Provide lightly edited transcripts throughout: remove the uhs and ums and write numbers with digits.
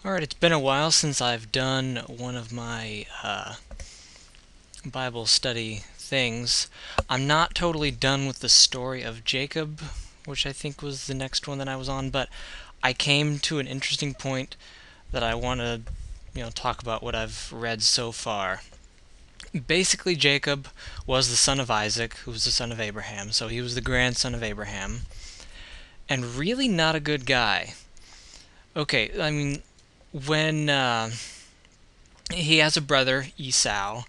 Alright, it's been a while since I've done one of my Bible study things. I'm not totally done with the story of Jacob, which I think was the next one that I was on, but I came to an interesting point that I want to, talk about what I've read so far. Basically, Jacob was the son of Isaac, who was the son of Abraham, so he was the grandson of Abraham, and really not a good guy. Okay, I mean, when he has a brother, Esau,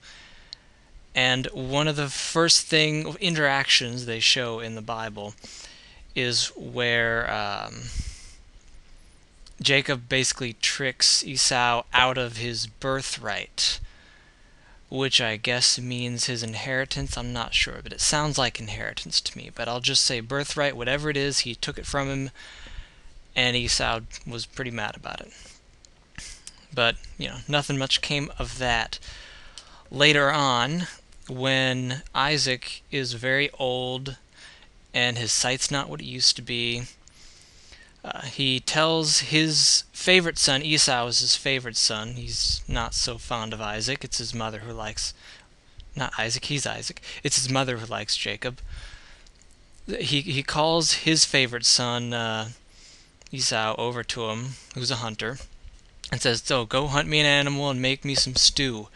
and one of the first interactions they show in the Bible is where Jacob basically tricks Esau out of his birthright, which I guess means his inheritance. I'm not sure, but it sounds like inheritance to me. But I'll just say birthright, whatever it is, he took it from him, and Esau was pretty mad about it. But, nothing much came of that. Later on, when Isaac is very old and his sight's not what it used to be, he tells his favorite son, Esau is his favorite son. He's not so fond of Isaac. It's his mother who likes, not Isaac, he's Isaac. It's his mother who likes Jacob. He calls his favorite son, Esau, over to him, who's a hunter, and says, "So go hunt me an animal and make me some stew,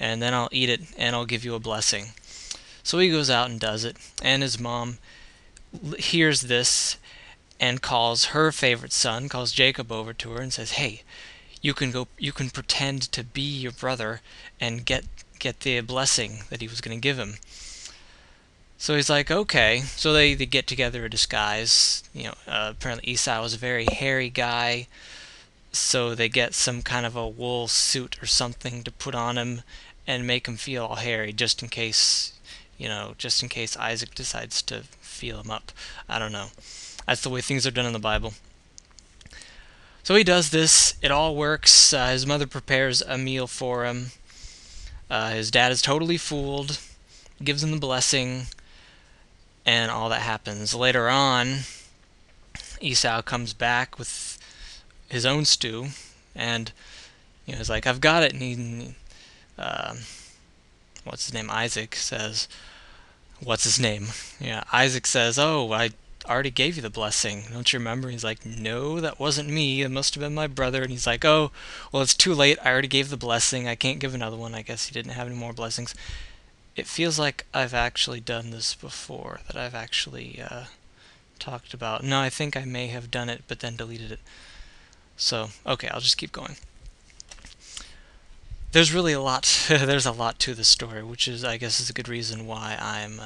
and then I'll eat it and I'll give you a blessing." So he goes out and does it, and his mom hears this and calls her favorite son, calls Jacob over to her and says, "Hey, you can pretend to be your brother and get the blessing that he was going to give him." So he's like, "Okay." So they get together a disguise. Apparently Esau was a very hairy guy, so they get some kind of a wool suit or something to put on him and make him feel all hairy, just in case Isaac decides to feel him up. I don't know. That's the way things are done in the Bible. So he does this. It all works. His mother prepares a meal for him. His dad is totally fooled, gives him the blessing, and all that happens. Later on, Esau comes back with his own stew, and he's like, "I've got it." And what's his name? Isaac says, "What's his name?" Yeah, Isaac says, "Oh, I already gave you the blessing. Don't you remember?" He's like, "No, that wasn't me. It must have been my brother." And he's like, "Oh, well, it's too late. I already gave the blessing. I can't give another one. I guess he didn't have any more blessings." It feels like I've actually done this before, that I've actually talked about. No, I think I may have done it, but then deleted it. So, okay, I'll just keep going. There's really a lot. There's a lot to the story, which is, I guess, is a good reason why I'm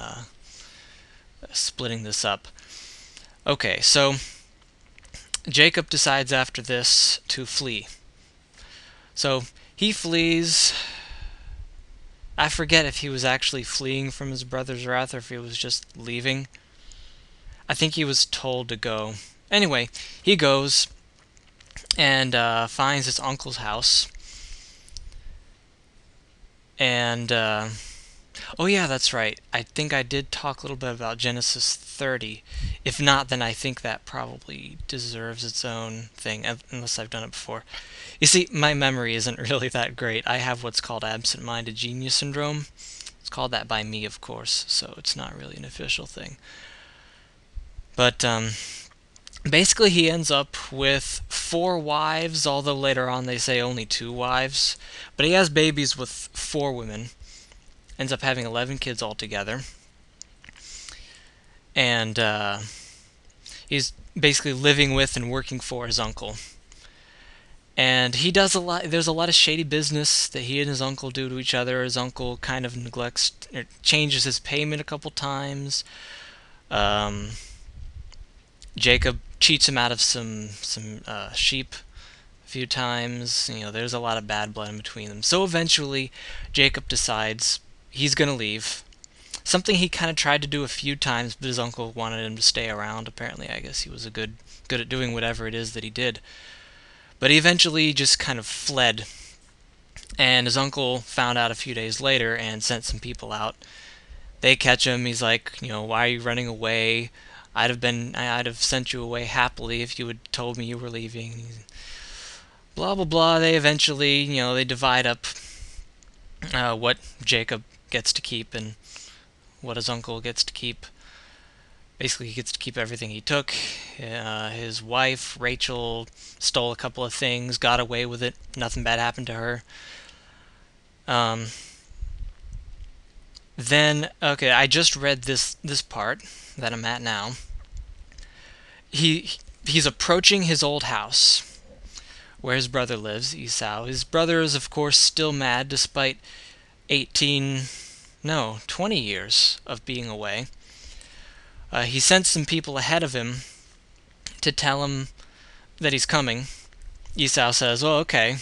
splitting this up. Okay, so Jacob decides after this to flee. So he flees. I forget if he was actually fleeing from his brother's wrath or if he was just leaving. I think he was told to go. Anyway, he goes and finds his uncle's house. And, oh yeah, that's right. I think I did talk a little bit about Genesis 30. If not, then I think that probably deserves its own thing, unless I've done it before. You see, my memory isn't really that great. I have what's called absent-minded genius syndrome. It's called that by me, of course, so it's not really an official thing. But, basically he ends up with 4 wives, although later on they say only 2 wives. But he has babies with 4 women. Ends up having 11 kids altogether. And he's basically living with and working for his uncle. And he does a lot. There's a lot of shady business that he and his uncle do to each other. His uncle kind of neglects, or changes his payment a couple times. Um, Jacob cheats him out of some sheep a few times. There's a lot of bad blood in between them. So eventually, Jacob decides he's gonna leave. Something he kind of tried to do a few times, but his uncle wanted him to stay around. Apparently, I guess he was good at doing whatever it is that he did. But he eventually just kind of fled, and his uncle found out a few days later and sent some people out. They catch him. He's like, "Why are you running away? I'd have sent you away happily if you had told me you were leaving." Blah blah blah. They eventually, they divide up what Jacob gets to keep and what his uncle gets to keep. Basically, he gets to keep everything he took. His wife, Rachel, stole a couple of things, got away with it. Nothing bad happened to her. Um, then, okay, I just read this part that I'm at now. He he's approaching his old house where his brother lives, Esau. His brother is, of course, still mad despite 20 years of being away. He sent some people ahead of him to tell him that he's coming. Esau says, "Oh, okay,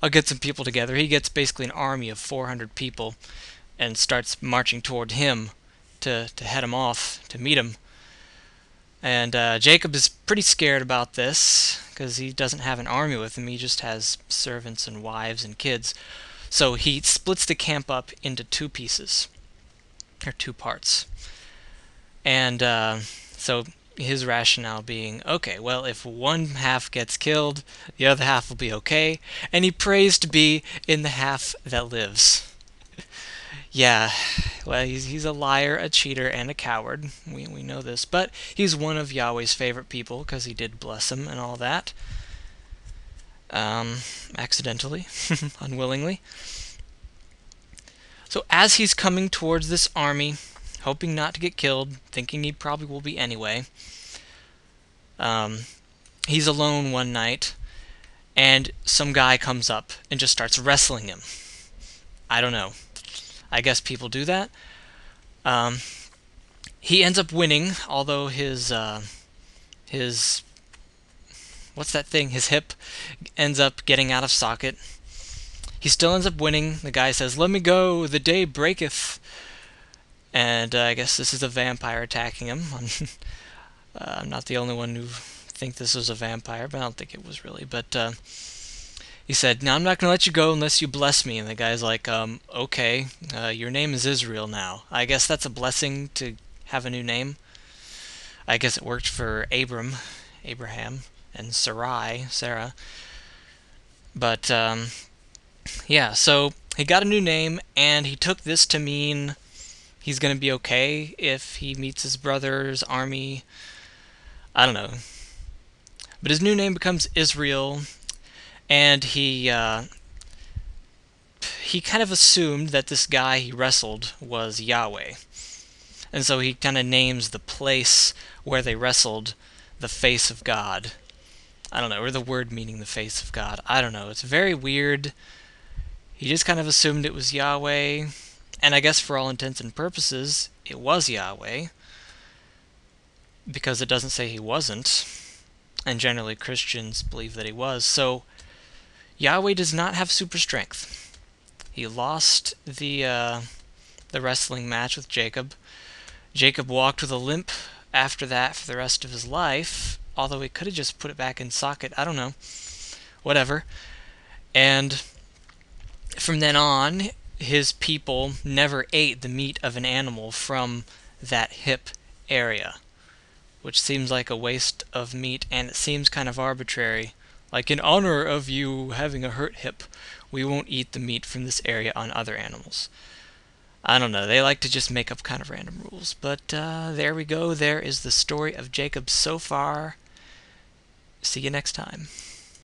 I'll get some people together." He gets basically an army of 400 people and starts marching toward him to head him off to meet him. And Jacob is pretty scared about this because he doesn't have an army with him. He just has servants and wives and kids. So he splits the camp up into two pieces, or two parts. And so his rationale being, okay, well, if one half gets killed, the other half will be okay. And he prays to be in the half that lives. Yeah, well, he's a liar, a cheater, and a coward. We know this. But he's one of Yahweh's favorite people because he did bless him and all that. Accidentally, unwillingly. So as he's coming towards this army, hoping not to get killed, thinking he probably will be anyway, he's alone one night, and some guy comes up and just starts wrestling him. I don't know. I guess people do that. He ends up winning, although his what's that thing? His hip ends up getting out of socket. He still ends up winning. The guy says, "Let me go, the day breaketh." And I guess this is a vampire attacking him. I'm not the only one who think this was a vampire, but I don't think it was really. But he said, "Now I'm not going to let you go unless you bless me." And the guy's like, "Okay, your name is Israel now." I guess that's a blessing to have a new name. I guess it worked for Abraham, and Sarah. But yeah, so he got a new name, and he took this to mean he's going to be okay if he meets his brother's army. I don't know. But his new name becomes Israel, and he kind of assumed that this guy he wrestled was Yahweh. And so he kind of names the place where they wrestled the face of God. I don't know, or the word meaning the face of God. I don't know. It's very weird. He just kind of assumed it was Yahweh. And I guess for all intents and purposes, it was Yahweh. Because it doesn't say he wasn't. And generally Christians believe that he was. So Yahweh does not have super strength. He lost the wrestling match with Jacob. Jacob walked with a limp after that for the rest of his life, although he could have just put it back in socket. I don't know. Whatever. And from then on, his people never ate the meat of an animal from that hip area, which seems like a waste of meat, and it seems kind of arbitrary. Like, in honor of you having a hurt hip, we won't eat the meat from this area on other animals. I don't know, they like to just make up kind of random rules. But there we go, there is the story of Jacob so far. See you next time.